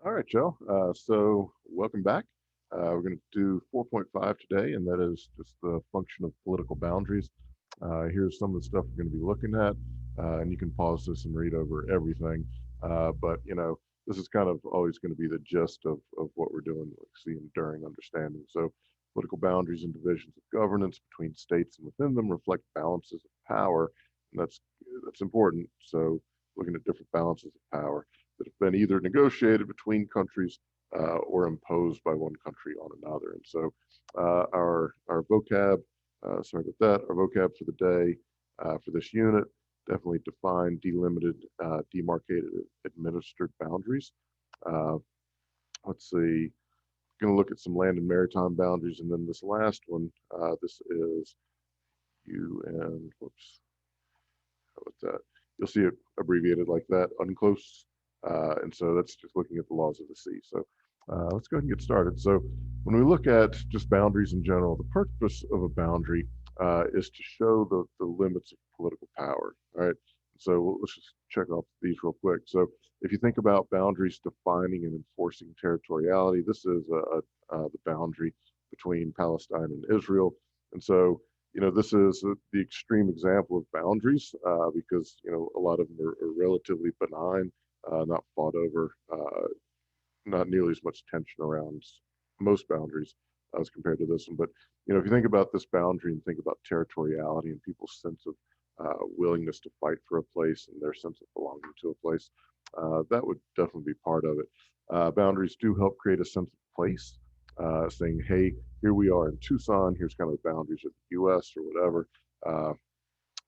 All right, Joe. So welcome back. We're going to do 4.5 today, and that is just the function of political boundaries. Here's some of the stuff we're going to be looking at, and you can pause this and read over everything. But this is kind of always going to be the gist of what we're doing, like seeing during understanding. So political boundaries and divisions of governance between states and within them reflect balances of power, and that's important. So looking at different balances of power that have been either negotiated between countries or imposed by one country on another. And so our vocab, sorry about that, our vocab for the day for this unit definitely defined, delimited, demarcated, administered boundaries. Uh, let's see, going to look at some land and maritime boundaries, and then this last one, this is UN. Whoops, how about that? You'll see it abbreviated like that, UNCLOS. And so that's just looking at the laws of the sea. So let's go ahead and get started. So when we look at just boundaries in general, the purpose of a boundary is to show the limits of political power. All right. So let's just check off these real quick. So if you think about boundaries defining and enforcing territoriality, this is the boundary between Palestine and Israel. And so this is the extreme example of boundaries because, a lot of them are relatively benign, not fought over, not nearly as much tension around most boundaries as compared to this one. But, if you think about this boundary and think about territoriality and people's sense of willingness to fight for a place and their sense of belonging to a place, that would definitely be part of it. Boundaries do help create a sense of place, saying, hey, here we are in Tucson, here's kind of the boundaries of the US or whatever. Uh,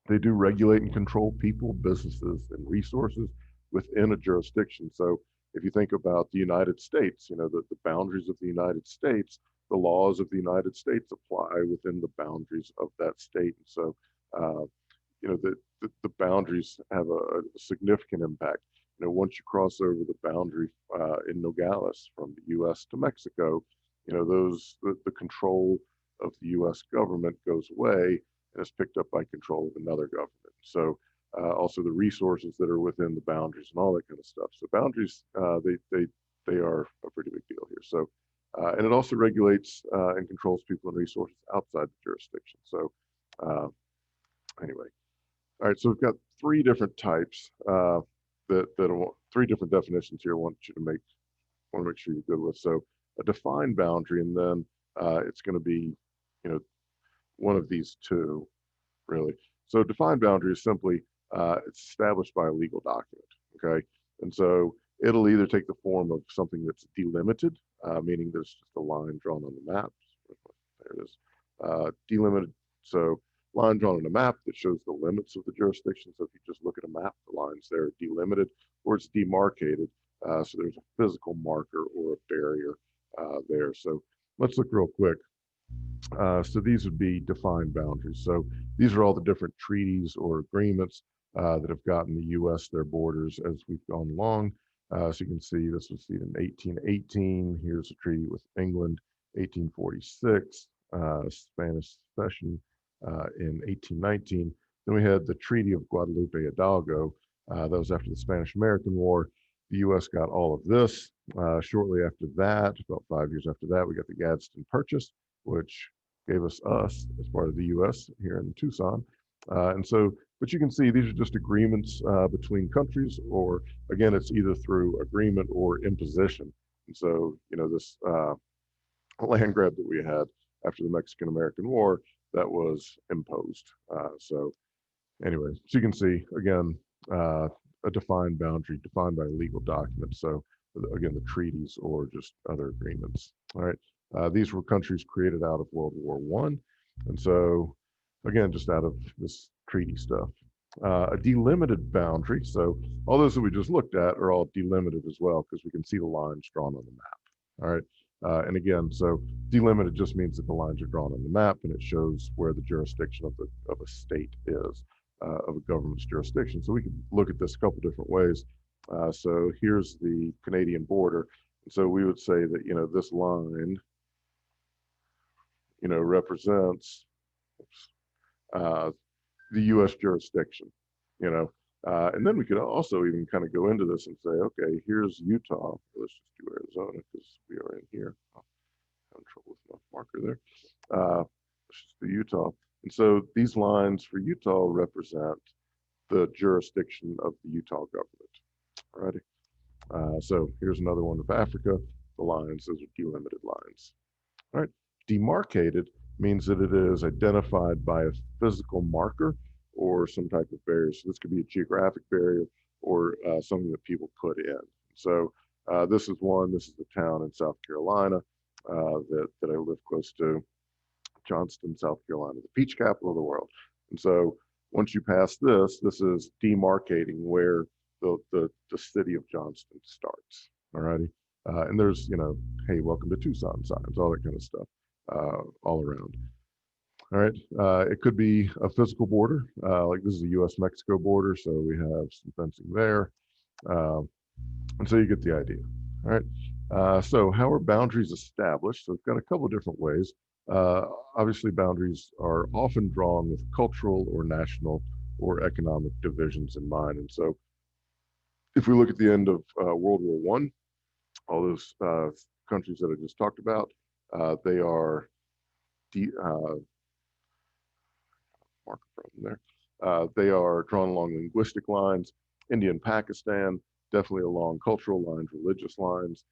they do regulate and control people, businesses, and resources within a jurisdiction. So if you think about the United States, the boundaries of the United States, the laws of the United States apply within the boundaries of that state. And so, uh, the boundaries have a significant impact. Once you cross over the boundary in Nogales from the U.S. to Mexico, the control of the U.S. government goes away and is picked up by control of another government. So also the resources that are within the boundaries and all that kind of stuff. So boundaries, they are a pretty big deal here. So and it also regulates and controls people and resources outside the jurisdiction. So uh, anyway, all right. So we've got three different types three different definitions here. I want to make sure you're good with. So a defined boundary, and then it's going to be, you know, one of these two, really. So defined boundary is simply it's established by a legal document. Okay, and so it'll either take the form of something that's delimited, meaning there's just a line drawn on the map. There it is, delimited. So line drawn on a map that shows the limits of the jurisdiction. So if you just look at a map, the lines there are delimited, or it's demarcated. So there's a physical marker or a barrier there. So let's look real quick. So these would be defined boundaries. So these are all the different treaties or agreements that have gotten the U.S. their borders as we've gone along. So you can see this was seen in 1818. Here's a treaty with England, 1846, Spanish cession in 1819. Then we had the Treaty of Guadalupe Hidalgo. That was after the Spanish-American War. The U.S. got all of this. Shortly after that, about 5 years after that, we got the Gadsden Purchase, which gave us as part of the U.S. here in Tucson. And so, but you can see these are just agreements between countries, or again, it's either through agreement or imposition. And so, this land grab that we had after the Mexican-American War, that was imposed. So anyway, so you can see, again, a defined boundary defined by a legal document. So again, the treaties or just other agreements. All right. These were countries created out of World War One, and so again, just out of this treaty stuff. A delimited boundary. So all those that we just looked at are all delimited as well because we can see the lines drawn on the map. All right. And again, so delimited just means that the lines are drawn on the map and it shows where the jurisdiction of a state is, of a government's jurisdiction. So we can look at this a couple different ways. So here's the Canadian border. So we would say that, this line, represents uh, the U.S. jurisdiction, And then we could also even kind of go into this and say, okay, here's Utah. Let's just do Arizona because we are in here. I'm having trouble with my marker there. Let's just do Utah. And so these lines for Utah represent the jurisdiction of the Utah government. Alrighty. So here's another one of Africa. The lines, those are delimited lines. All right. Demarcated means that it is identified by a physical marker or some type of barrier. So this could be a geographic barrier or something that people put in. So this is one. This is the town in South Carolina that I live close to, Johnston, South Carolina, the peach capital of the world. And so once you pass this, this is demarcating where the city of Johnston starts. All righty. And there's, hey, welcome to Tucson signs, all that kind of stuff all around. All right. It could be a physical border, like this is a U.S.-Mexico border, so we have some fencing there. And so you get the idea. All right. So how are boundaries established? So we've got a couple of different ways. Obviously, boundaries are often drawn with cultural or national or economic divisions in mind. And so if we look at the end of World War I, all those countries that I just talked about, they are marker problem there. They are drawn along linguistic lines. India and Pakistan, definitely along cultural lines, religious lines,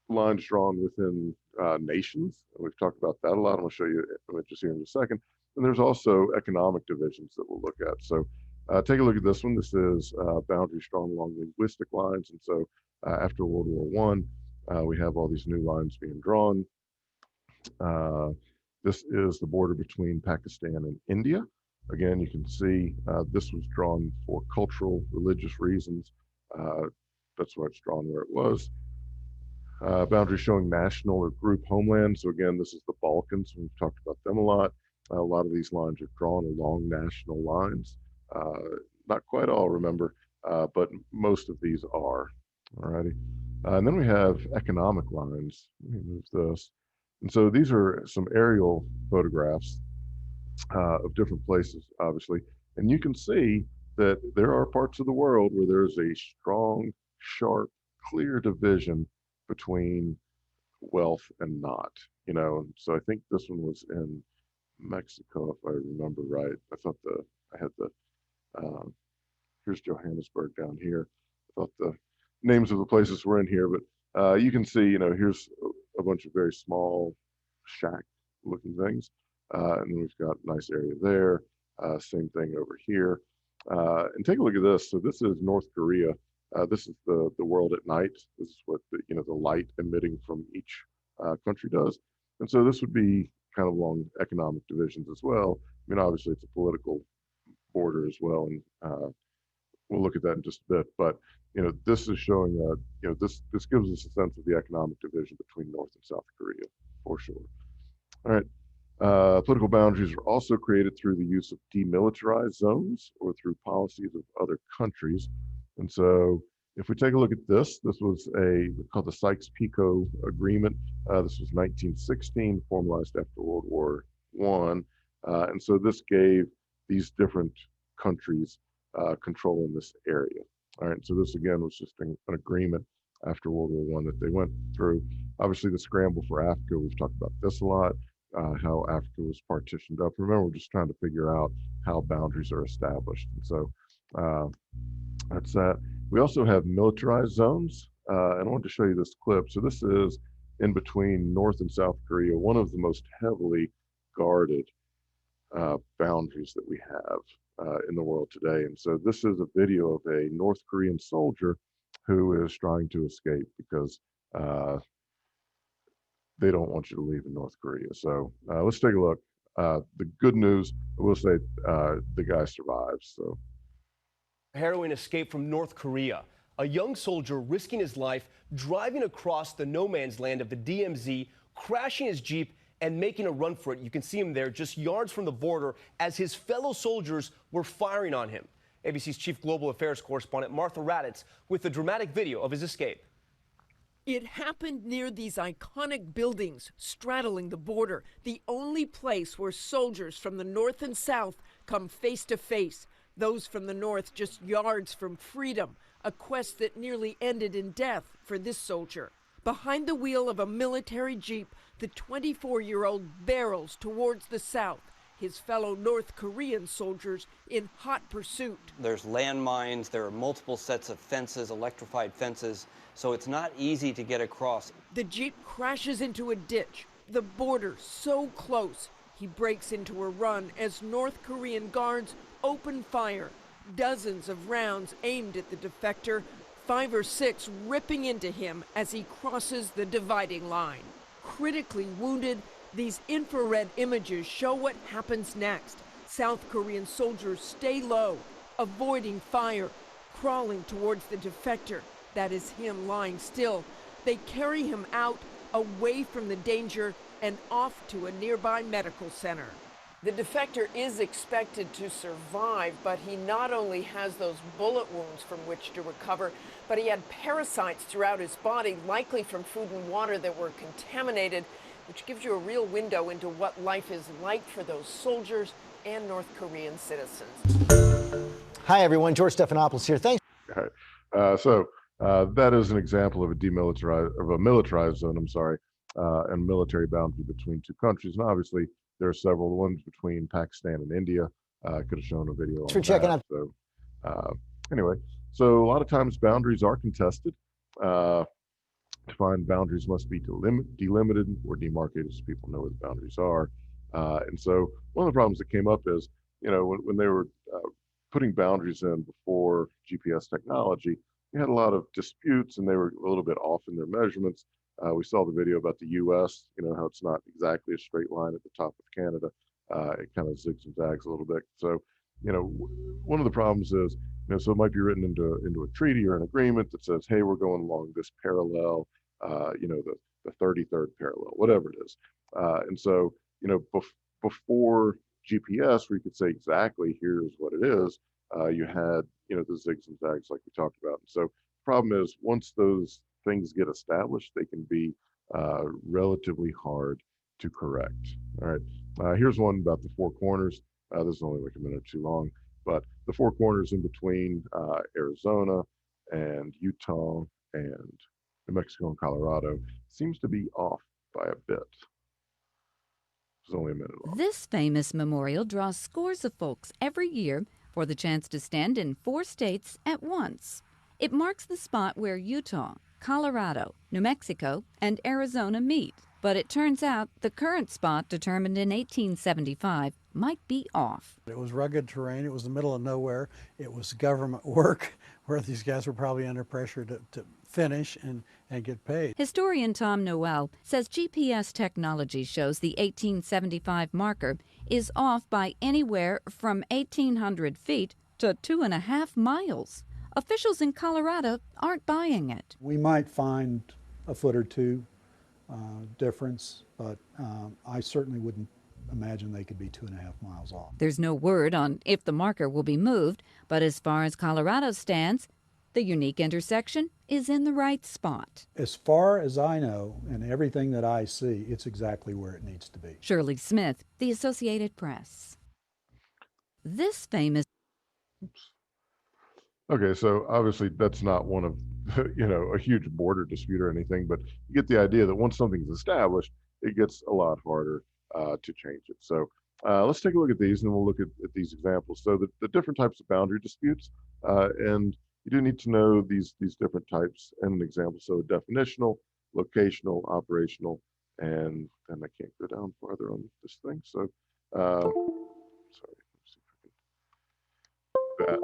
lines drawn within nations. We've talked about that a lot. I'm going to show you images here in a second. And there's also economic divisions that we'll look at. So take a look at this one. This is boundaries drawn along linguistic lines. And so after World War I, we have all these new lines being drawn. This is the border between Pakistan and India. Again, you can see this was drawn for cultural, religious reasons. That's why it's drawn where it was. Boundaries showing national or group homelands. So again, this is the Balkans. We've talked about them a lot. A lot of these lines are drawn along national lines. Not quite all, remember, but most of these are. Alrighty. And then we have economic lines. Let me move this. And so these are some aerial photographs of different places, obviously. And you can see that there are parts of the world where there's a strong, sharp, clear division between wealth and not, So I think this one was in Mexico, if I remember right. I thought I had here's Johannesburg down here. I thought the names of the places were in here, but you can see, here's a bunch of very small shack looking things. And then we've got a nice area there. Same thing over here. And take a look at this. So this is North Korea. This is the world at night. This is what the light emitting from each country does. And so this would be kind of along economic divisions as well. I mean, obviously it's a political border as well, and we'll look at that in just a bit. But this is showing this gives us a sense of the economic division between North and South Korea for sure. All right. Political boundaries are also created through the use of demilitarized zones or through policies of other countries. And so if we take a look at this was called the Sykes-Picot Agreement. This was 1916, formalized after World War I. And so this gave these different countries control in this area. All right, so this again was just an agreement after World War I that they went through. Obviously, the scramble for Africa, we've talked about this a lot, how Africa was partitioned up. Remember, we're just trying to figure out how boundaries are established. And so that's that. We also have militarized zones, and I wanted to show you this clip. So this is in between North and South Korea, one of the most heavily guarded boundaries that we have in the world today. And so this is a video of a North Korean soldier who is trying to escape because they don't want you to leave in North Korea. So let's take a look. The good news, I will say, the guy survives. So. Harrowing escape from North Korea. A young soldier risking his life driving across the no man's land of the DMZ, crashing his Jeep and making a run for it. You can see him there just yards from the border as his fellow soldiers were firing on him. ABC's chief global affairs correspondent Martha Raddatz with a dramatic video of his escape. It happened near these iconic buildings straddling the border, the only place where soldiers from the north and south come face to face. Those from the north just yards from freedom, a quest that nearly ended in death for this soldier. Behind the wheel of a military jeep, the 24-year-old barrels towards the south, his fellow North Korean soldiers in hot pursuit. There's landmines, there are multiple sets of fences, electrified fences, so it's not easy to get across. The jeep crashes into a ditch, the border so close. He breaks into a run as North Korean guards open fire. Dozens of rounds aimed at the defector, 5 or 6 ripping into him as he crosses the dividing line. Critically wounded, these infrared images show what happens next. South Korean soldiers stay low, avoiding fire, crawling towards the defector. That is him lying still. They carry him out, away from the danger, and off to a nearby medical center. The defector is expected to survive, but he not only has those bullet wounds from which to recover, but he had parasites throughout his body, likely from food and water that were contaminated, which gives you a real window into what life is like for those soldiers and North Korean citizens. Hi, everyone. George Stephanopoulos here. Thanks. All right. That is an example of a militarized zone, and military boundary between two countries. And obviously, there are several ones between Pakistan and India. I could have shown a video Thanks on for checking that. out. Anyway, so a lot of times boundaries are contested. Defined boundaries must be delimited or demarcated so people know where the boundaries are. And so one of the problems that came up is, when they were putting boundaries in before GPS technology, you had a lot of disputes and they were a little bit off in their measurements. We saw the video about the US, how it's not exactly a straight line at the top of Canada. It kind of zigs and zags a little bit. So, one of the problems is, so it might be written into a treaty or an agreement that says, hey, we're going along this parallel, the 33rd parallel, whatever it is. And so, before GPS, where you could say exactly here's what it is, you had, the zigs and zags like we talked about. And so the problem is once those things get established, they can be relatively hard to correct. All right, here's one about the four corners. This is only like a minute or two long, but the four corners in between Arizona and Utah and New Mexico and Colorado seems to be off by a bit. It's only a minute long. This famous memorial draws scores of folks every year for the chance to stand in 4 states at once. It marks the spot where Utah, Colorado, New Mexico, and Arizona meet. But it turns out the current spot, determined in 1875, might be off. It was rugged terrain. It was the middle of nowhere. It was government work where these guys were probably under pressure to finish and get paid. Historian Tom Noel says GPS technology shows the 1875 marker is off by anywhere from 1,800 feet to 2.5 miles. Officials in Colorado aren't buying it. We might find a foot or two difference, but I certainly wouldn't imagine they could be 2.5 miles off. There's no word on if the marker will be moved, but as far as Colorado stands, the unique intersection is in the right spot. As far as I know, and everything that I see, it's exactly where it needs to be. Shirley Smith, The Associated Press. This famous... Okay, so obviously that's not one of, a huge border dispute or anything, but you get the idea that once something's established, it gets a lot harder to change it. So let's take a look at these and we'll look at these examples. So the different types of boundary disputes, and you do need to know these different types and an example. So definitional, locational, operational, and then I can't go down farther on this thing. So, sorry, let's see if I can do that.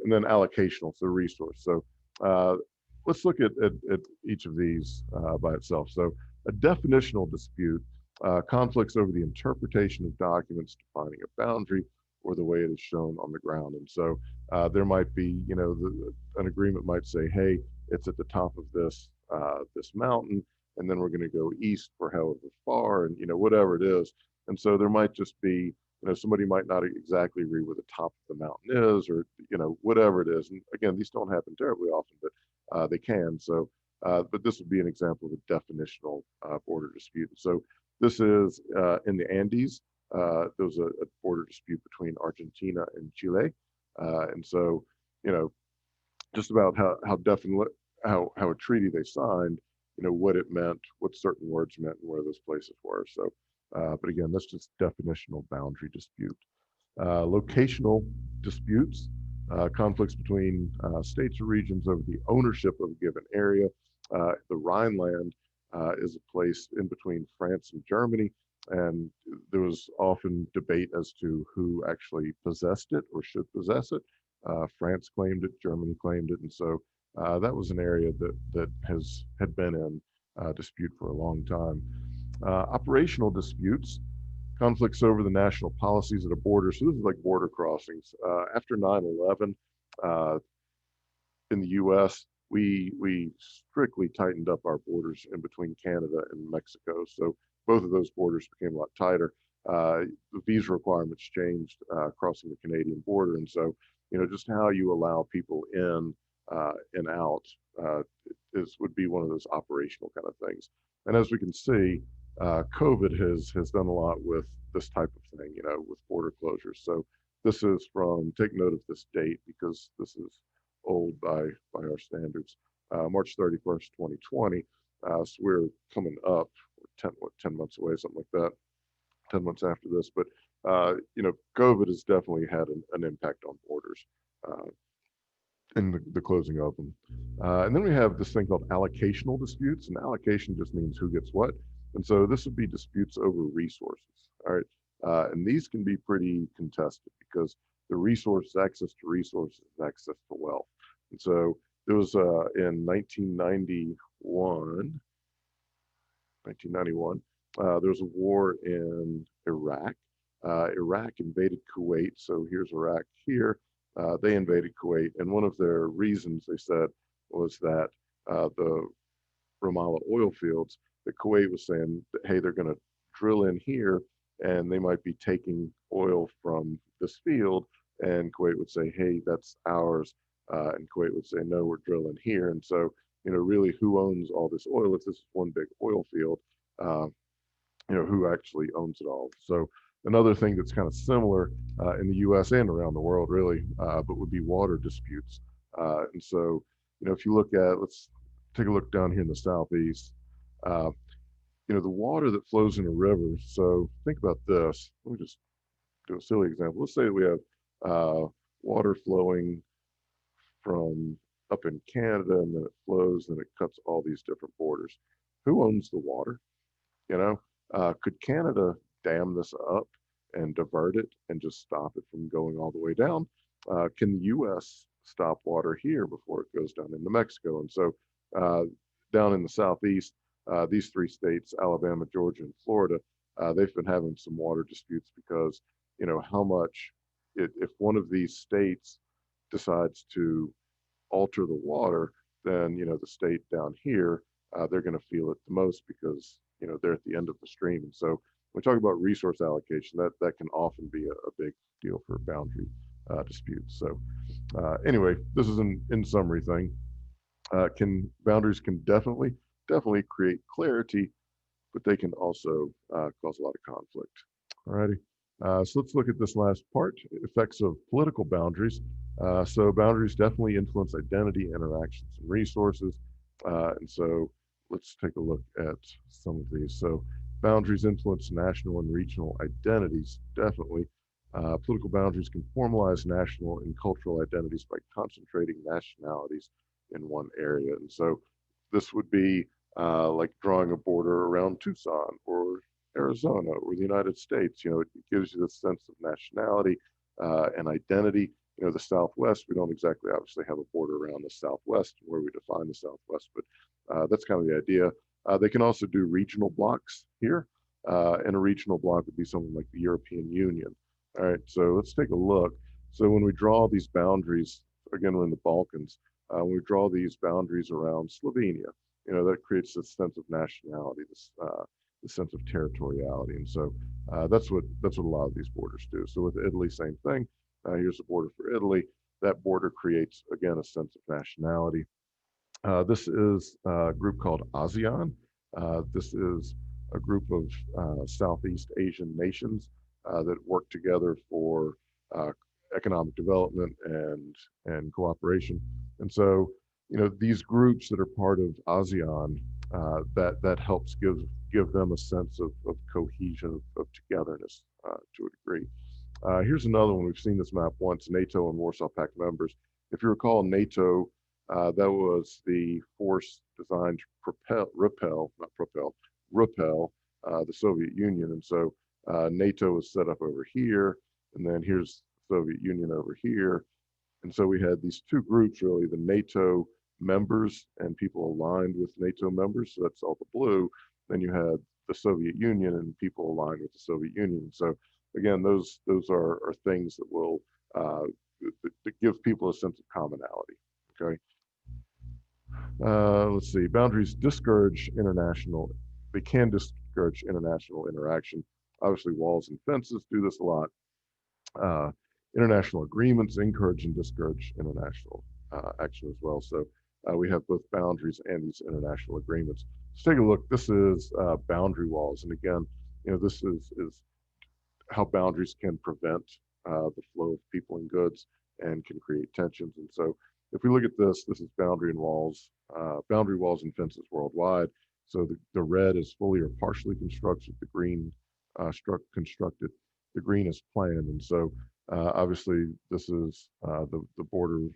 And then allocational, so resource. So let's look at each of these by itself. So a definitional dispute conflicts over the interpretation of documents defining a boundary or the way it is shown on the ground. And so there might be, an agreement might say, hey, it's at the top of this mountain, and then we're going to go east for however far, and whatever it is. And so there might just be, somebody might not exactly agree where the top of the mountain is, or whatever it is. And again, these don't happen terribly often, but they can. So, but this would be an example of a definitional border dispute. So this is in the Andes. there was a border dispute between Argentina and Chile. And so, you know, just about how definite, how a treaty they signed, you know, what it meant, what certain words meant, and where those places were. So, but again, that's just definitional boundary dispute. Locational disputes, conflicts between states or regions over the ownership of a given area. The Rhineland is a place in between France and Germany, and there was often debate as to who actually possessed it or should possess it. France claimed it, Germany claimed it, and so that was an area that had been in dispute for a long time. Operational disputes, conflicts over the national policies at a border. So this is like border crossings. After 9/11, in the U.S., we strictly tightened up our borders in between Canada and Mexico. So both of those borders became a lot tighter. The visa requirements changed crossing the Canadian border, and so you know just how you allow people in and out would be one of those operational kind of things. And as we can see, COVID has done a lot with this type of thing, you know, with border closures. So this is from, take note of this date because this is old by our standards, March 31st, 2020. So we're coming up 10 months away, something like that, 10 months after this. But, you know, COVID has definitely had an impact on borders in the closing of them. And then we have this thing called allocational disputes, and allocation just means who gets what. And so this would be disputes over resources, all right? And these can be pretty contested because the resource, access to resources, access to wealth. And so there was in 1991, there was a war in Iraq. Iraq invaded Kuwait. So here's Iraq here. They invaded Kuwait. And one of their reasons they said was that the Ramallah oil fields, that Kuwait was saying, that, hey, they're going to drill in here and they might be taking oil from this field. And Kuwait would say, hey, that's ours. And Kuwait would say, no, we're drilling here. And so, you know, really who owns all this oil? If this is one big oil field, you know, who actually owns it all? So another thing that's kind of similar in the US and around the world really, but would be water disputes. And so, you know, if you look at, let's take a look down here in the Southeast, you know, the water that flows in a river. So think about this. Let me just do a silly example. Let's say that we have water flowing from up in Canada and then it flows and it cuts all these different borders. Who owns the water? You know, could Canada dam this up and divert it and just stop it from going all the way down? Can the US stop water here before it goes down into Mexico? And so down in the Southeast, these three states, Alabama, Georgia, and Florida, they've been having some water disputes because, you know, how much, if one of these states decides to alter the water, then, you know, the state down here, they're going to feel it the most because, you know, they're at the end of the stream. And so when we talk about resource allocation, that can often be a big deal for boundary disputes. So anyway, this is an in summary thing. Boundaries can definitely create clarity, but they can also cause a lot of conflict. Alrighty, so let's look at this last part, effects of political boundaries. So boundaries definitely influence identity, interactions, and resources. And so let's take a look at some of these. So boundaries influence national and regional identities, definitely. Political boundaries can formalize national and cultural identities by concentrating nationalities in one area. And so this would be like drawing a border around Tucson or Arizona or the United States. You know, it gives you this sense of nationality and identity. You know, the Southwest, we don't exactly obviously have a border around the Southwest where we define the Southwest, but that's kind of the idea. They can also do regional blocks here, and a regional block would be something like the European Union. All right, so let's take a look. So when we draw these boundaries, again, we're in the Balkans, when we draw these boundaries around Slovenia, you know, that creates this sense of nationality, this sense of territoriality. And so that's what a lot of these borders do. So with Italy, same thing. Here's the border for Italy. That border creates, again, a sense of nationality. This is a group called ASEAN. This is a group of Southeast Asian nations. that work together for economic development and cooperation. And so, these groups that are part of ASEAN, that helps give them a sense of cohesion, of togetherness to a degree. Here's another one. We've seen this map once: NATO and Warsaw Pact members. If you recall, NATO, that was the force designed to repel the Soviet Union. And so NATO was set up over here, and then here's the Soviet Union over here. And so we had these two groups, really, the NATO members and people aligned with NATO members. So that's all the blue. Then you had the Soviet Union and people aligned with the Soviet Union. So again, those are things that will that give people a sense of commonality. Okay. Let's see. Boundaries discourage international. They can discourage international interaction. Obviously, walls and fences do this a lot. International agreements encourage and discourage international action as well. So we have both boundaries and these international agreements. Let's take a look. This is boundary walls, and again, this is how boundaries can prevent the flow of people and goods and can create tensions. And so, if we look at this, this is boundary walls and fences worldwide. So the red is fully or partially constructed. The green constructed. The green is planned. And so obviously this is the border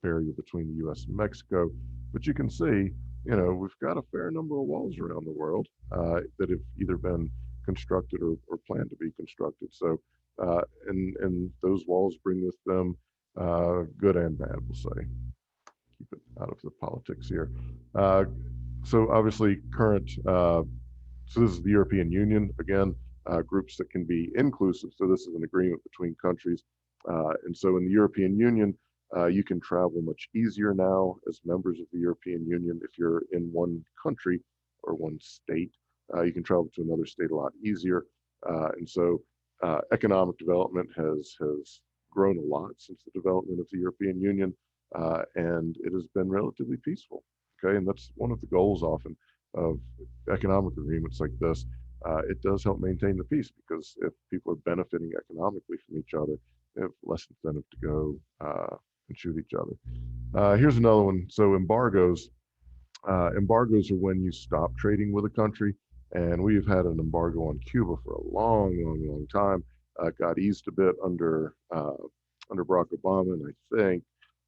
barrier between the U.S. and Mexico. But you can see, we've got a fair number of walls around the world that have either been constructed or planned to be constructed. So and those walls bring with them good and bad, we'll say. Keep it out of the politics here. So obviously so this is the European Union, again, groups that can be inclusive. So this is an agreement between countries. And so in the European Union, you can travel much easier now as members of the European Union. If you're in one country or one state, you can travel to another state a lot easier. And so economic development has grown a lot since the development of the European Union, and it has been relatively peaceful. Okay, and that's one of the goals often of economic agreements like this. It does help maintain the peace, because if people are benefiting economically from each other, they have less incentive to go and shoot each other. Here's another one. So embargoes. Embargoes are when you stop trading with a country, and we've had an embargo on Cuba for a long time. Got eased a bit under Barack Obama, and I think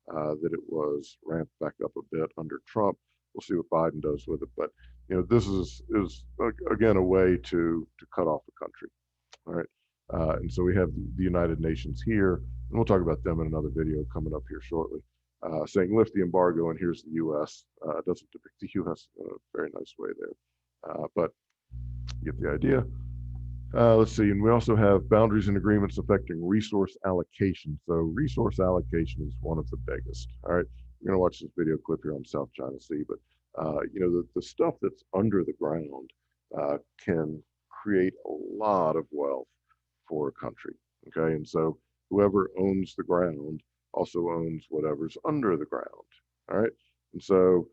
that it was ramped back up a bit under Trump. We'll see what Biden does with it, but this is again a way to cut off a country. All right, and so we have the United Nations here, and we'll talk about them in another video coming up here shortly, saying lift the embargo, and here's the U.S. It doesn't depict the U.S. in a very nice way there, but you get the idea. Let's see, and we also have boundaries and agreements affecting resource allocation. So resource allocation is one of the biggest. All right, we're going to watch this video clip here on South China Sea, but the stuff that's under the ground can create a lot of wealth for a country. Okay, and so whoever owns the ground also owns whatever's under the ground. All right, and so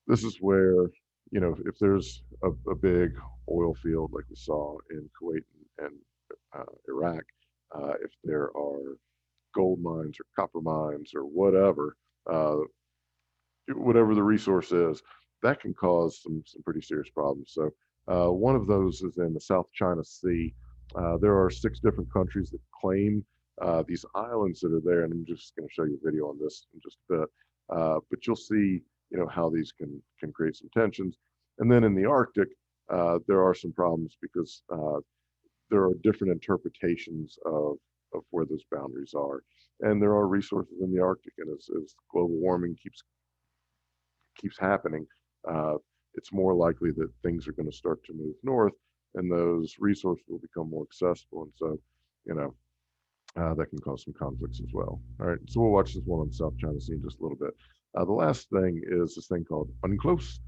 this is where, if there's a big oil field like we saw in Kuwait and Iraq, if there are gold mines or copper mines or whatever the resource is, that can cause some pretty serious problems. So one of those is in the South China Sea. There are 6 different countries that claim these islands that are there, and I'm just going to show you a video on this in just a bit. But you'll see, how these can create some tensions. And then in the Arctic, there are some problems because there are different interpretations of where those boundaries are, and there are resources in the Arctic. And as global warming keeps happening, it's more likely that things are going to start to move north, and those resources will become more accessible. And so, that can cause some conflicts as well. All right, so we'll watch this one on South China Sea in just a little bit. The last thing is this thing called UNCLOS.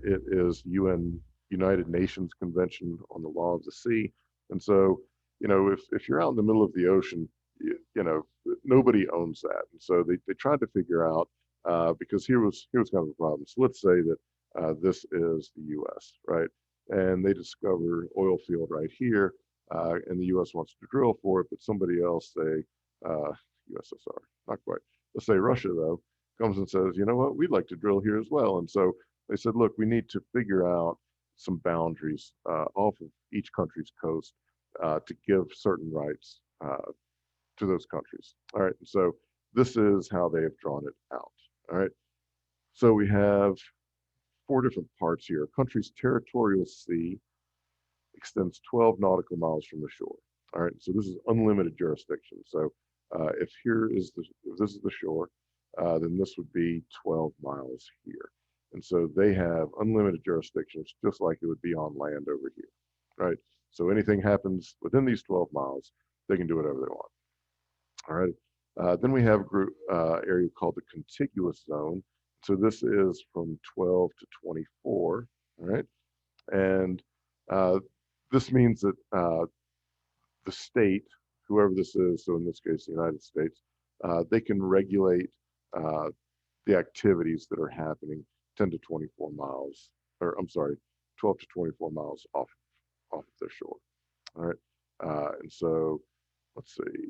It is United Nations Convention on the Law of the Sea. And so, if you're out in the middle of the ocean, nobody owns that. And so they tried to figure out, because here was kind of a problem. So let's say that this is the U.S., right? And they discover oil field right here. and the U.S. wants to drill for it, but somebody else, say USSR, not quite. Let's say Russia, though, comes and says, you know what, we'd like to drill here as well. And so they said, look, we need to figure out some boundaries off of each country's coast to give certain rights to those countries. All right, and so this is how they have drawn it out. All right, so we have 4 different parts here. A country's territorial sea extends 12 nautical miles from the shore. All right, so this is unlimited jurisdiction. So if this is the shore, then this would be 12 miles here. And so they have unlimited jurisdictions, just like it would be on land over here, right? So anything happens within these 12 miles, they can do whatever they want. All right. Then we have a group area called the contiguous zone. So this is from 12 to 24. All right. And this means that the state, whoever this is, so in this case, the United States, they can regulate the activities that are happening 10 to 24 miles, or I'm sorry, 12 to 24 miles off of their shore. All right. And so let's see,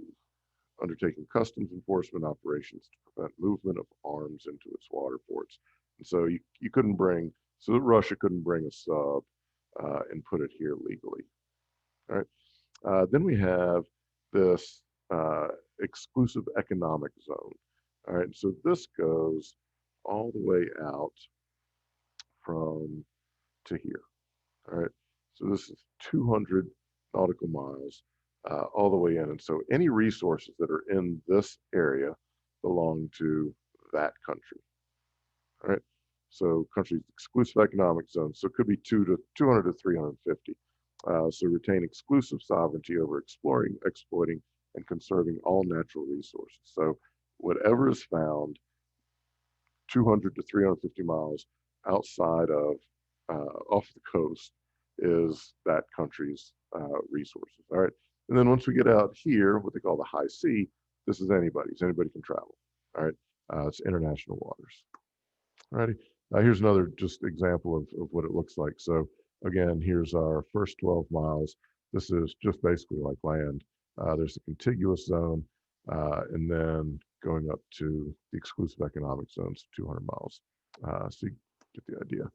undertaking customs enforcement operations to prevent movement of arms into its water ports. And so you couldn't bring, so Russia couldn't bring a sub and put it here legally. All right. Then we have this exclusive economic zone. All right. So this goes all the way out from to here. All right. So this is 200 nautical miles all the way in. And so any resources that are in this area belong to that country. All right. So country's exclusive economic zone. So it could be 200 to 350. So retain exclusive sovereignty over exploring, exploiting, and conserving all natural resources. So whatever is found 200 to 350 miles outside of off the coast is that country's resources. All right. And then once we get out here, what they call the high sea, this is anybody's. Anybody can travel. All right. It's international waters. All righty. Here's another just example of what it looks like. So again, here's our first 12 miles. This is just basically like land. There's a contiguous zone, and then going up to the exclusive economic zones, 200 miles. So you get the idea.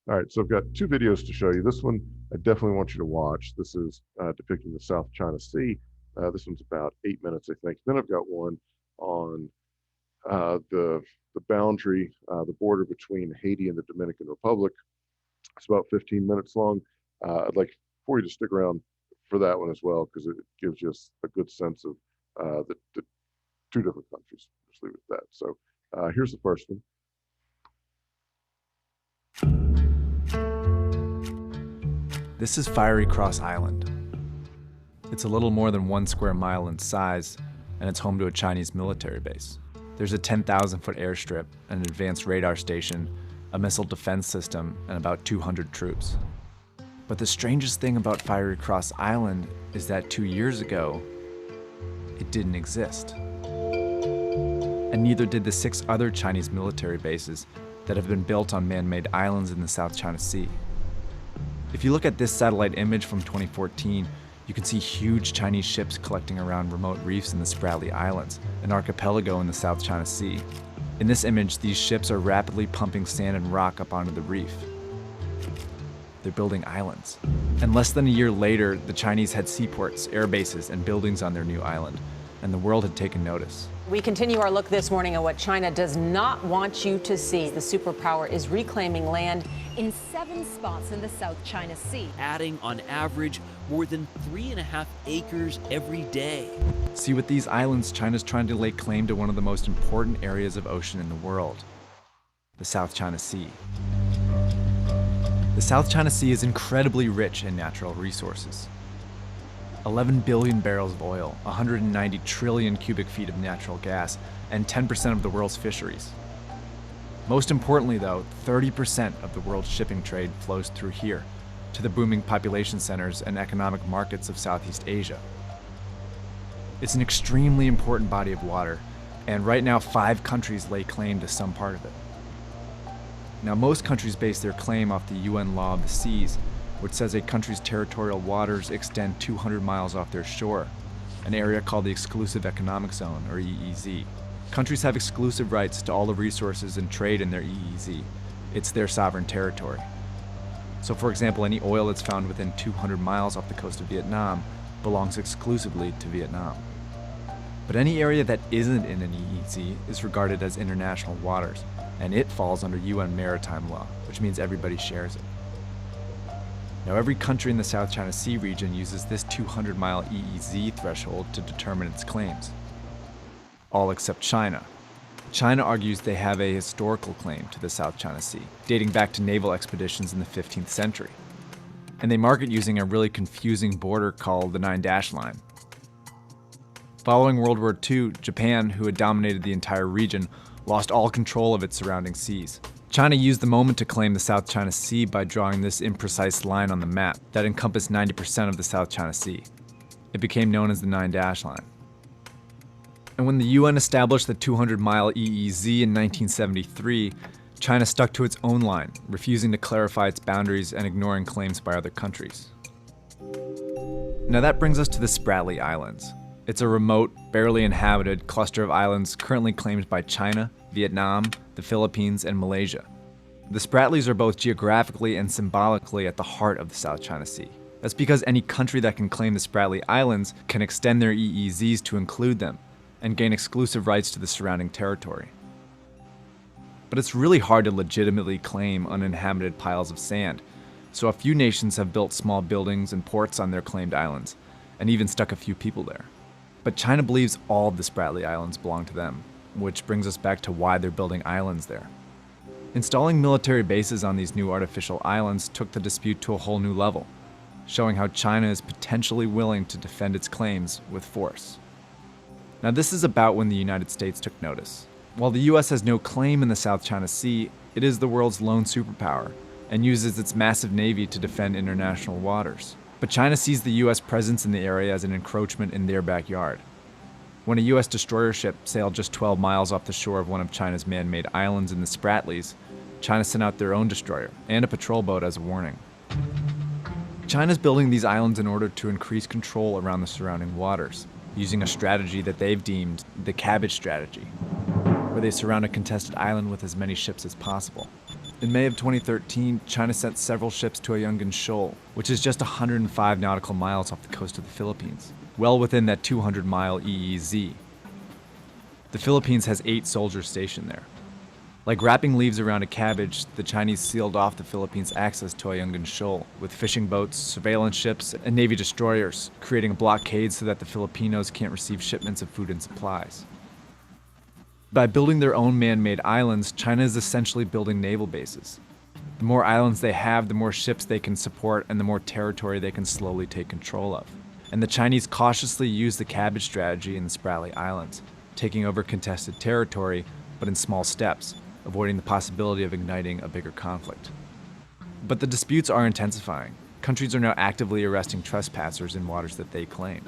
All right, so I've got 2 videos to show you. This one I definitely want you to watch. This is depicting the South China Sea. This one's about 8 minutes, I think. Then I've got one on the boundary, the border between Haiti and the Dominican Republic. It's about 15 minutes long. I'd like for you to stick around for that one as well, because it gives you a good sense of the 2 different countries. Just leave it at that. So here's the first one. This is Fiery Cross Island. It's a little more than 1 square mile in size, and it's home to a Chinese military base. There's a 10,000-foot airstrip, an advanced radar station, a missile defense system, and about 200 troops. But the strangest thing about Fiery Cross Island is that 2 years ago, it didn't exist. And neither did the 6 other Chinese military bases that have been built on man-made islands in the South China Sea. If you look at this satellite image from 2014, you can see huge Chinese ships collecting around remote reefs in the Spratly Islands, an archipelago in the South China Sea. In this image, these ships are rapidly pumping sand and rock up onto the reef. They're building islands. And less than a year later, the Chinese had seaports, air bases, and buildings on their new island, and the world had taken notice. We continue our look this morning at what China does not want you to see. The superpower is reclaiming land in 7 spots in the South China Sea, adding on average more than 3.5 acres every day. See, with these islands, China's trying to lay claim to one of the most important areas of ocean in the world, the South China Sea. The South China Sea is incredibly rich in natural resources. 11 billion barrels of oil, 190 trillion cubic feet of natural gas, and 10% of the world's fisheries. Most importantly though, 30% of the world's shipping trade flows through here, to the booming population centers and economic markets of Southeast Asia. It's an extremely important body of water, and right now 5 countries lay claim to some part of it. Now most countries base their claim off the UN Law of the Seas, which says a country's territorial waters extend 200 miles off their shore, an area called the Exclusive Economic Zone, or EEZ. Countries have exclusive rights to all the resources and trade in their EEZ. It's their sovereign territory. So for example, any oil that's found within 200 miles off the coast of Vietnam belongs exclusively to Vietnam. But any area that isn't in an EEZ is regarded as international waters, and it falls under UN maritime law, which means everybody shares it. Now, every country in the South China Sea region uses this 200-mile EEZ threshold to determine its claims. All except China. China argues they have a historical claim to the South China Sea, dating back to naval expeditions in the 15th century. And they mark it using a really confusing border called the Nine-Dash Line. Following World War II, Japan, who had dominated the entire region, lost all control of its surrounding seas. China used the moment to claim the South China Sea by drawing this imprecise line on the map that encompassed 90% of the South China Sea. It became known as the Nine-Dash Line. And when the UN established the 200-mile EEZ in 1973, China stuck to its own line, refusing to clarify its boundaries and ignoring claims by other countries. Now that brings us to the Spratly Islands. It's a remote, barely inhabited cluster of islands currently claimed by China, Vietnam, the Philippines, and Malaysia. The Spratlys are both geographically and symbolically at the heart of the South China Sea. That's because any country that can claim the Spratly Islands can extend their EEZs to include them, and gain exclusive rights to the surrounding territory. But it's really hard to legitimately claim uninhabited piles of sand, so a few nations have built small buildings and ports on their claimed islands, and even stuck a few people there. But China believes all of the Spratly Islands belong to them, which brings us back to why they're building islands there. Installing military bases on these new artificial islands took the dispute to a whole new level, showing how China is potentially willing to defend its claims with force. Now this is about when the United States took notice. While the US has no claim in the South China Sea, it is the world's lone superpower and uses its massive navy to defend international waters. But China sees the US presence in the area as an encroachment in their backyard. When a US destroyer ship sailed just 12 miles off the shore of one of China's man-made islands in the Spratlys, China sent out their own destroyer and a patrol boat as a warning. China's building these islands in order to increase control around the surrounding waters, using a strategy that they've deemed the cabbage strategy, where they surround a contested island with as many ships as possible. In May of 2013, China sent several ships to Ayungin Shoal, which is just 105 nautical miles off the coast of the Philippines, well within that 200-mile EEZ. The Philippines has 8 soldiers stationed there. Like wrapping leaves around a cabbage, the Chinese sealed off the Philippines' access to Ayungin Shoal with fishing boats, surveillance ships, and Navy destroyers, creating a blockade so that the Filipinos can't receive shipments of food and supplies. By building their own man-made islands, China is essentially building naval bases. The more islands they have, the more ships they can support, and the more territory they can slowly take control of. And the Chinese cautiously use the cabbage strategy in the Spratly Islands, taking over contested territory, but in small steps, avoiding the possibility of igniting a bigger conflict. But the disputes are intensifying. Countries are now actively arresting trespassers in waters that they claim.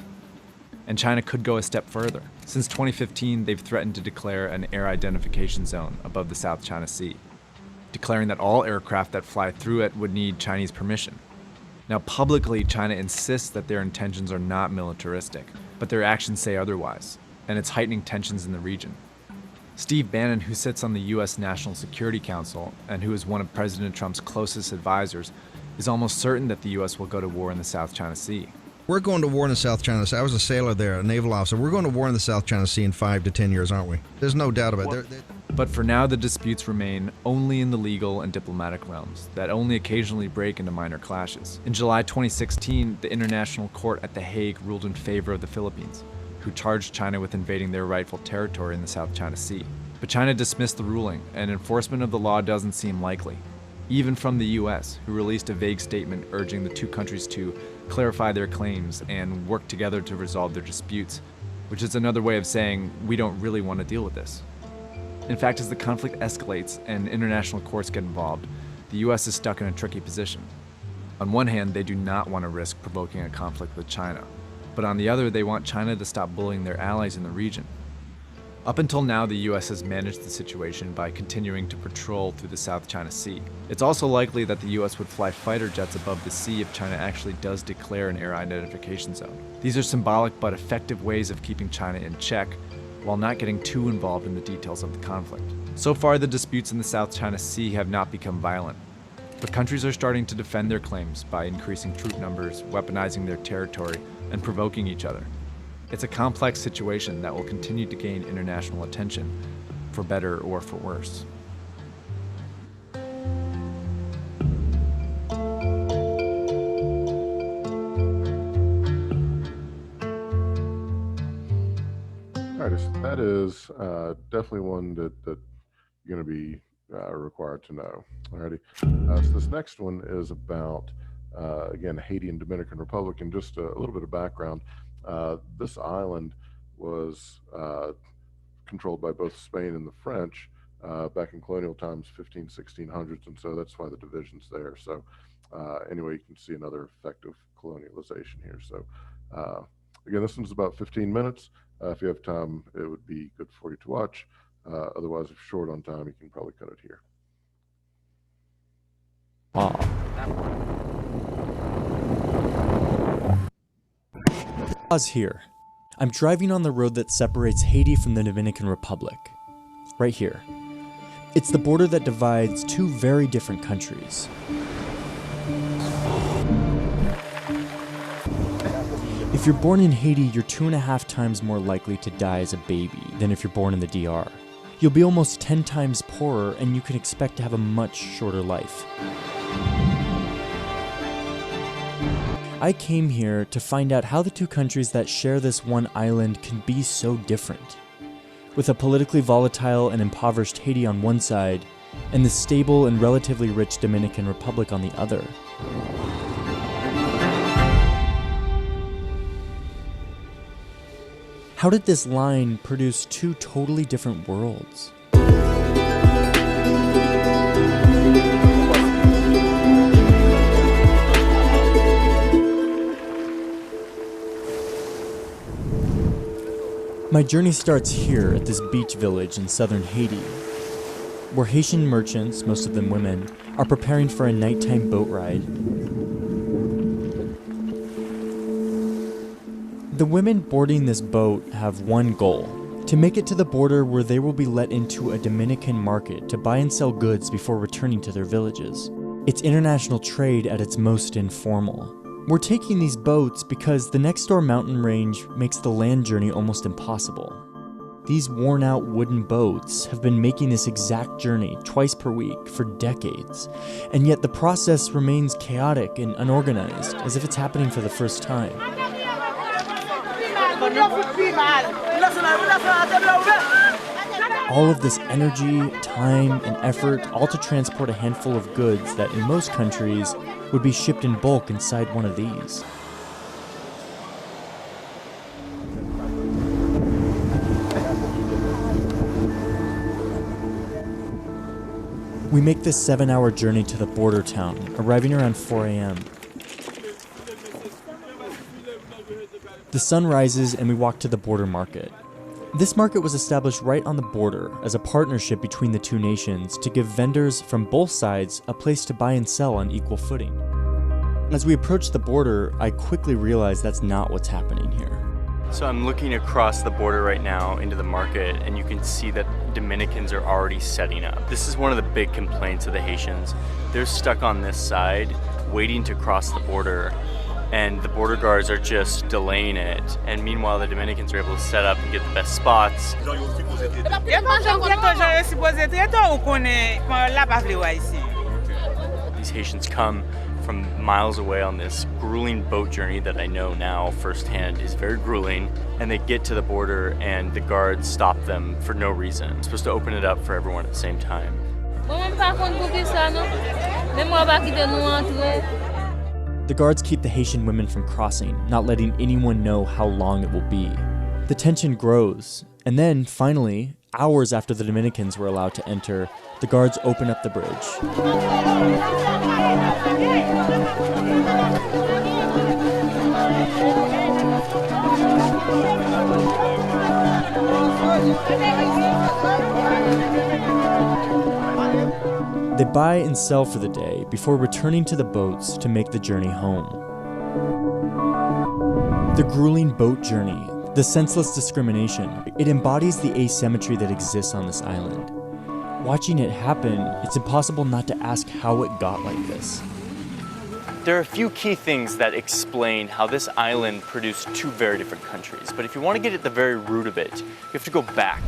And China could go a step further. Since 2015, they've threatened to declare an air identification zone above the South China Sea, declaring that all aircraft that fly through it would need Chinese permission. Now, publicly, China insists that their intentions are not militaristic, but their actions say otherwise, and it's heightening tensions in the region. Steve Bannon, who sits on the U.S. National Security Council and who is one of President Trump's closest advisors, is almost certain that the U.S. will go to war in the South China Sea. We're going to war in the South China Sea. I was a sailor there, a naval officer. We're going to war in the South China Sea in 5 to 10 years, aren't we? There's no doubt about it. But for now, the disputes remain only in the legal and diplomatic realms that only occasionally break into minor clashes. In July 2016, the International Court at The Hague ruled in favor of the Philippines, who charged China with invading their rightful territory in the South China Sea. But China dismissed the ruling, and enforcement of the law doesn't seem likely, even from the US, who released a vague statement urging the two countries to clarify their claims and work together to resolve their disputes, which is another way of saying we don't really want to deal with this. In fact, as the conflict escalates and international courts get involved, the US is stuck in a tricky position. On one hand, they do not want to risk provoking a conflict with China, but on the other, they want China to stop bullying their allies in the region. Up until now, the US has managed the situation by continuing to patrol through the South China Sea. It's also likely that the US would fly fighter jets above the sea if China actually does declare an air identification zone. These are symbolic but effective ways of keeping China in check while not getting too involved in the details of the conflict. So far, the disputes in the South China Sea have not become violent, but countries are starting to defend their claims by increasing troop numbers, weaponizing their territory, and provoking each other. It's a complex situation that will continue to gain international attention, for better or for worse. All right, so that is definitely one that you're going to be required to know. Alrighty. So this next one is about, again, Haiti and Dominican Republic, and just a little bit of background. This island was controlled by both Spain and the French back in colonial times, 1600s, and so that's why the division's there. So anyway, you can see another effect of colonialization here. So again, this one's about 15 minutes. If you have time, it would be good for you to watch. Otherwise, if you're short on time, you can probably cut it here. Pause here. I'm driving on the road that separates Haiti from the Dominican Republic. Right here. It's the border that divides two very different countries. If you're born in Haiti, you're 2.5 times more likely to die as a baby than if you're born in the DR. You'll be almost 10 times poorer, and you can expect to have a much shorter life. I came here to find out how the two countries that share this one island can be so different. With a politically volatile and impoverished Haiti on one side, and the stable and relatively rich Dominican Republic on the other. How did this line produce two totally different worlds? My journey starts here at this beach village in southern Haiti, where Haitian merchants, most of them women, are preparing for a nighttime boat ride. The women boarding this boat have one goal: to make it to the border where they will be let into a Dominican market to buy and sell goods before returning to their villages. It's international trade at its most informal. We're taking these boats because the next door mountain range makes the land journey almost impossible. These worn-out wooden boats have been making this exact journey twice per week for decades, and yet the process remains chaotic and unorganized, as if it's happening for the first time. All of this energy, time, and effort, all to transport a handful of goods that in most countries would be shipped in bulk inside one of these. We make this 7-hour journey to the border town, arriving around 4 a.m. The sun rises and we walk to the border market. This market was established right on the border as a partnership between the two nations to give vendors from both sides a place to buy and sell on equal footing. As we approach the border, I quickly realize that's not what's happening here. So I'm looking across the border right now into the market, and you can see that Dominicans are already setting up. This is one of the big complaints of the Haitians. They're stuck on this side, waiting to cross the border, and the border guards are just delaying it. And meanwhile, the Dominicans are able to set up and get the best spots. These Haitians come from miles away on this grueling boat journey that I know now firsthand is very grueling, and they get to the border and the guards stop them for no reason. It's supposed to open it up for everyone at the same time. The guards keep the Haitian women from crossing, not letting anyone know how long it will be. The tension grows, and then, finally, hours after the Dominicans were allowed to enter, the guards open up the bridge. They buy and sell for the day before returning to the boats to make the journey home. The grueling boat journey, the senseless discrimination, it embodies the asymmetry that exists on this island. Watching it happen, it's impossible not to ask how it got like this. There are a few key things that explain how this island produced two very different countries. But if you want to get at the very root of it, you have to go back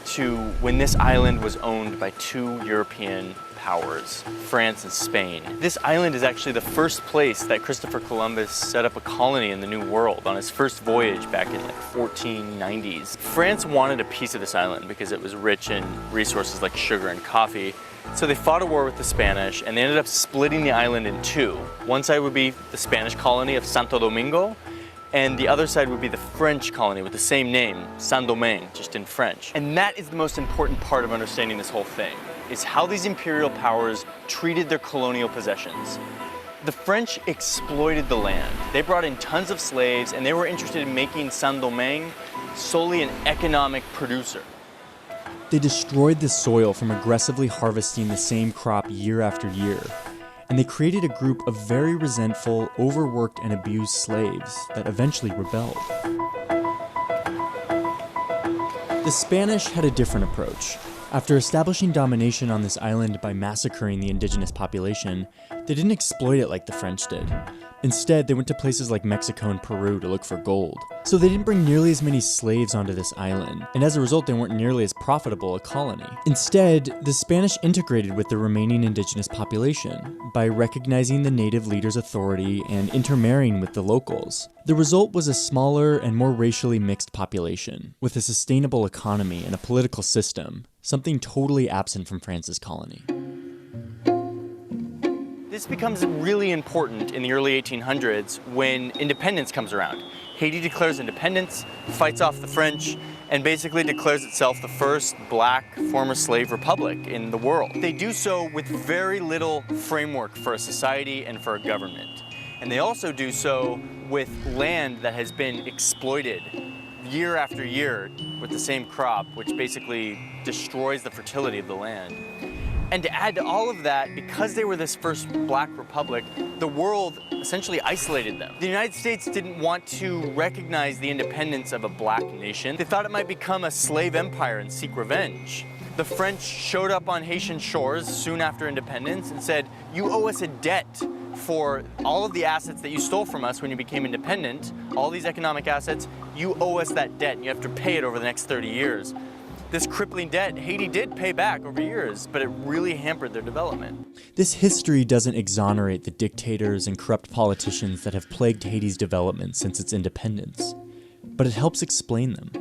to when this island was owned by two European powers, France and Spain. This island is actually the first place that Christopher Columbus set up a colony in the New World on his first voyage back in like 1490s. France wanted a piece of this island because it was rich in resources like sugar and coffee. So they fought a war with the Spanish and they ended up splitting the island in two. One side would be the Spanish colony of Santo Domingo, and the other side would be the French colony with the same name, Saint-Domingue, just in French. And that is the most important part of understanding this whole thing, is how these imperial powers treated their colonial possessions. The French exploited the land. They brought in tons of slaves and they were interested in making Saint-Domingue solely an economic producer. They destroyed the soil from aggressively harvesting the same crop year after year, and they created a group of very resentful, overworked, and abused slaves that eventually rebelled. The Spanish had a different approach. After establishing domination on this island by massacring the indigenous population, they didn't exploit it like the French did. Instead, they went to places like Mexico and Peru to look for gold. So they didn't bring nearly as many slaves onto this island, and as a result, they weren't nearly as profitable a colony. Instead, the Spanish integrated with the remaining indigenous population by recognizing the native leaders' authority and intermarrying with the locals. The result was a smaller and more racially mixed population, with a sustainable economy and a political system, something totally absent from France's colony. This becomes really important in the early 1800s when independence comes around. Haiti declares independence, fights off the French, and basically declares itself the first black former slave republic in the world. They do so with very little framework for a society and for a government. And they also do so with land that has been exploited year after year with the same crop, which basically destroys the fertility of the land. And to add to all of that, because they were this first black republic, the world essentially isolated them. The United States didn't want to recognize the independence of a black nation. They thought it might become a slave empire and seek revenge. The French showed up on Haitian shores soon after independence and said, "You owe us a debt for all of the assets that you stole from us when you became independent, all these economic assets, you owe us that debt and you have to pay it over the next 30 years. This crippling debt, Haiti did pay back over years, but it really hampered their development. This history doesn't exonerate the dictators and corrupt politicians that have plagued Haiti's development since its independence, but it helps explain them.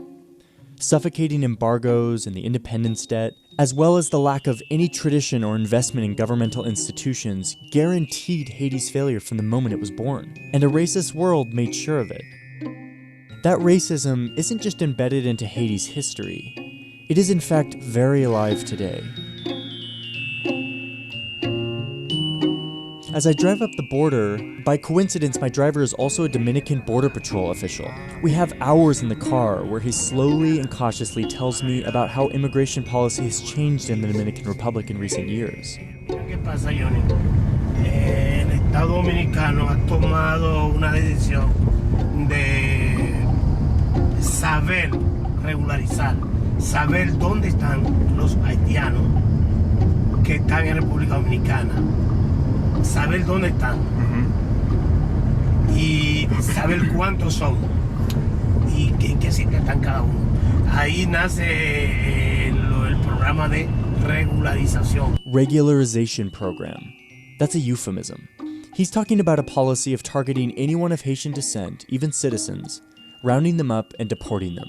Suffocating embargoes and the independence debt, as well as the lack of any tradition or investment in governmental institutions, guaranteed Haiti's failure from the moment it was born, and a racist world made sure of it. That racism isn't just embedded into Haiti's history. It is in fact very alive today. As I drive up the border, by coincidence my driver is also a Dominican Border Patrol official. We have hours in the car where he slowly and cautiously tells me about how immigration policy has changed in the Dominican Republic in recent years. ¿Qué pasa, Johnny? El Estado Dominicano ha tomado una decisión de saber regularizar, saber dónde están los haitianos que están en República Dominicana, saber dónde están y saber cuántos son y en qué sitio están cada uno. Ahí nace el programa de regularización. Regularization program. That's a euphemism. He's talking about a policy of targeting anyone of Haitian descent, even citizens, rounding them up and deporting them.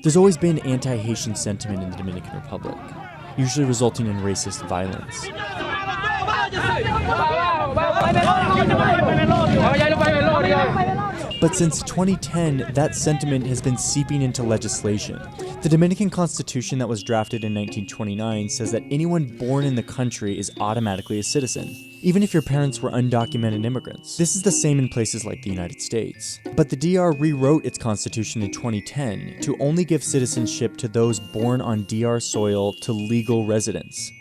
There's always been anti-Haitian sentiment in the Dominican Republic, usually resulting in racist violence. But since 2010, that sentiment has been seeping into legislation. The Dominican Constitution that was drafted in 1929 says that anyone born in the country is automatically a citizen, even if your parents were undocumented immigrants. This is the same in places like the United States. But the DR rewrote its constitution in 2010 to only give citizenship to those born on DR soil to legal residents.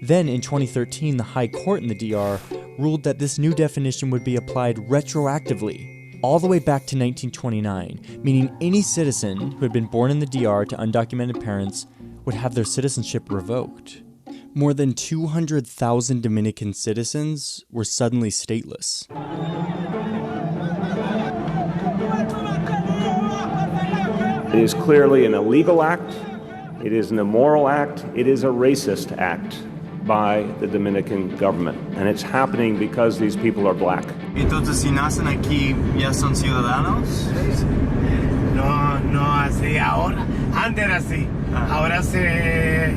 Then in 2013, the High Court in the DR ruled that this new definition would be applied retroactively, all the way back to 1929, meaning any citizen who had been born in the DR to undocumented parents would have their citizenship revoked. More than 200,000 Dominican citizens were suddenly stateless. It is clearly an illegal act, it is an immoral act, it is a racist act by the Dominican government, and it's happening because these people are black. Entonces, si nacen aquí, ¿ya son ciudadanos? No así ahora. Antes era así. Ahora se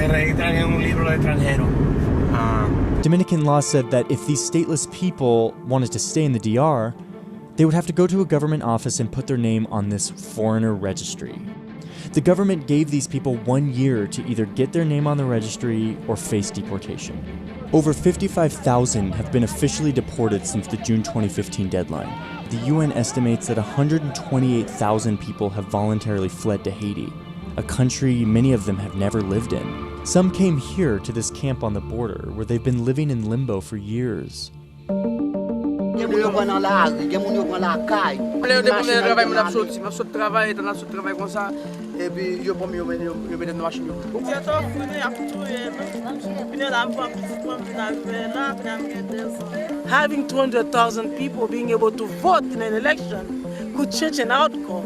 registran en un libro de extranjero. Dominican law said that if these stateless people wanted to stay in the DR, they would have to go to a government office and put their name on this foreigner registry. The government gave these people 1 year to either get their name on the registry or face deportation. Over 55,000 have been officially deported since the June 2015 deadline. The UN estimates that 128,000 people have voluntarily fled to Haiti, a country many of them have never lived in. Some came here to this camp on the border, where they've been living in limbo for years. Having 200,000 people being able to vote in an election could change an outcome.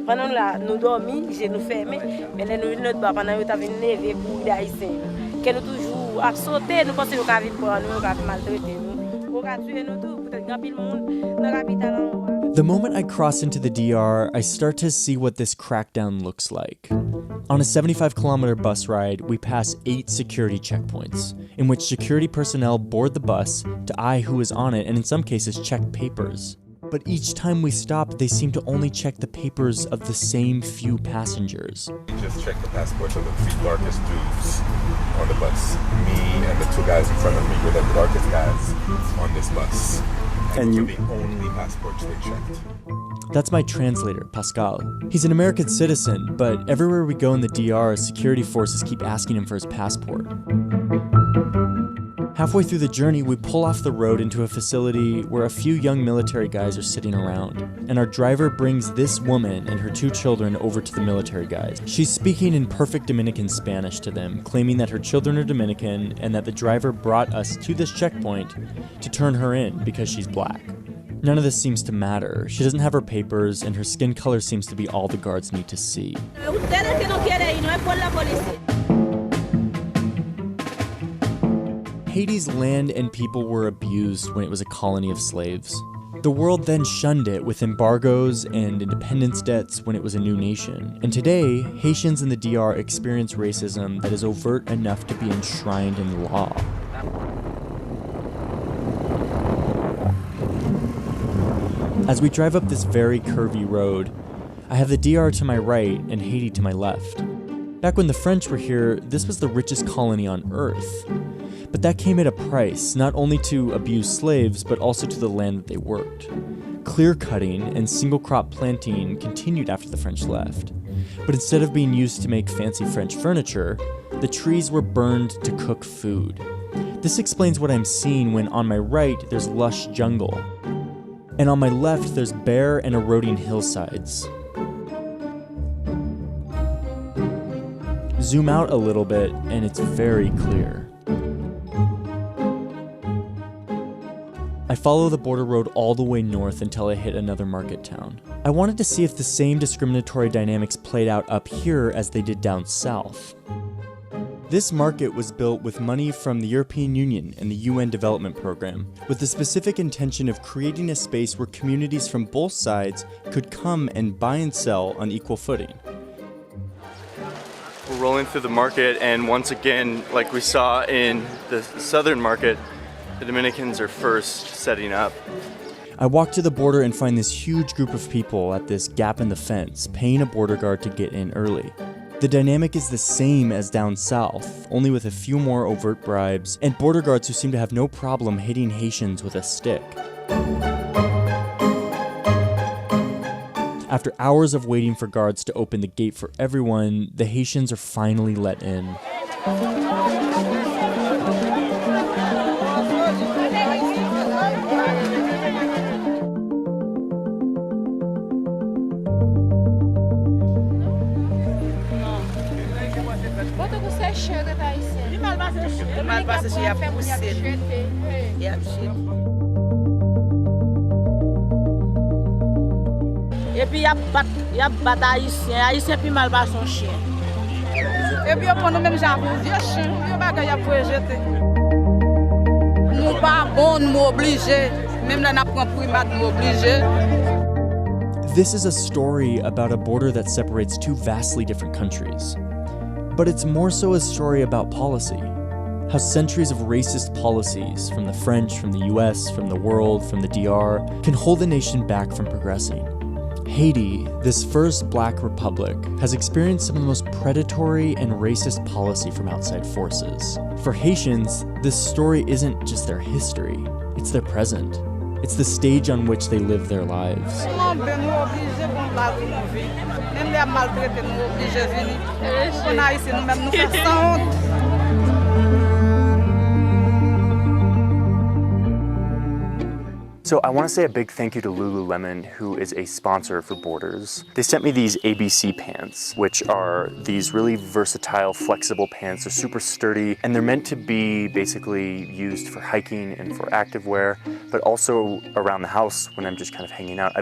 Pendant là, nous dormons, j'ai nous fermé, mais là nous notre bas pendant nous avons levé pour les haïtiens. Que nous toujours à sauter, nous pensons qu'on va vivre pour nous, qu'on va maltraiter nous, qu'on va tuer nous tout, peut-être grand pile monde dans la capitale. The moment I cross into the DR, I start to see what this crackdown looks like. On a 75-kilometer bus ride, we pass 8 security checkpoints, in which security personnel board the bus to eye who is on it and in some cases check papers. But each time we stop, they seem to only check the papers of the same few passengers. We just checked the passports of the 3 darkest dudes on the bus. Me and the 2 guys in front of me were the darkest guys on this bus. And you were the only passports they checked. That's my translator, Pascal. He's an American citizen, but everywhere we go in the DR, security forces keep asking him for his passport. Halfway through the journey, we pull off the road into a facility where a few young military guys are sitting around, and our driver brings this woman and her 2 children over to the military guys. She's speaking in perfect Dominican Spanish to them, claiming that her children are Dominican and that the driver brought us to this checkpoint to turn her in because she's black. None of this seems to matter. She doesn't have her papers, and her skin color seems to be all the guards need to see. Haiti's land and people were abused when it was a colony of slaves. The world then shunned it with embargoes and independence debts when it was a new nation. And today, Haitians in the DR experience racism that is overt enough to be enshrined in law. As we drive up this very curvy road, I have the DR to my right and Haiti to my left. Back when the French were here, this was the richest colony on Earth. But that came at a price, not only to abuse slaves, but also to the land that they worked. Clear cutting and single crop planting continued after the French left. But instead of being used to make fancy French furniture, the trees were burned to cook food. This explains what I'm seeing when on my right there's lush jungle, and on my left there's bare and eroding hillsides. Zoom out a little bit and it's very clear. I follow the border road all the way north until I hit another market town. I wanted to see if the same discriminatory dynamics played out up here as they did down south. This market was built with money from the European Union and the UN Development Program, with the specific intention of creating a space where communities from both sides could come and buy and sell on equal footing. We're rolling through the market, and once again, like we saw in the southern market, the Dominicans are first setting up. I walk to the border and find this huge group of people at this gap in the fence, paying a border guard to get in early. The dynamic is the same as down south, only with a few more overt bribes, and border guards who seem to have no problem hitting Haitians with a stick. After hours of waiting for guards to open the gate for everyone, the Haitians are finally let in. Et puis, il y a battu Haïtien, puis mal son chien. Et puis, on nous même genre, vieux chien, vieux bagage à pouvoir jeter. Nous pas bon, nous obligés. Même là, nous prenons primat, nous obligés. This is a story about a border that separates two vastly different countries. But it's more so a story about policy. How centuries of racist policies from the French, from the US, from the world, from the DR, can hold a nation back from progressing. Haiti, this first black republic, has experienced some of the most predatory and racist policy from outside forces. For Haitians, this story isn't just their history, it's their present. It's the stage on which they live their lives. So I want to say a big thank you to Lululemon, who is a sponsor for Borders. They sent me these ABC pants, which are these really versatile, flexible pants. They're super sturdy, and they're meant to be basically used for hiking and for activewear, but also around the house when I'm just kind of hanging out.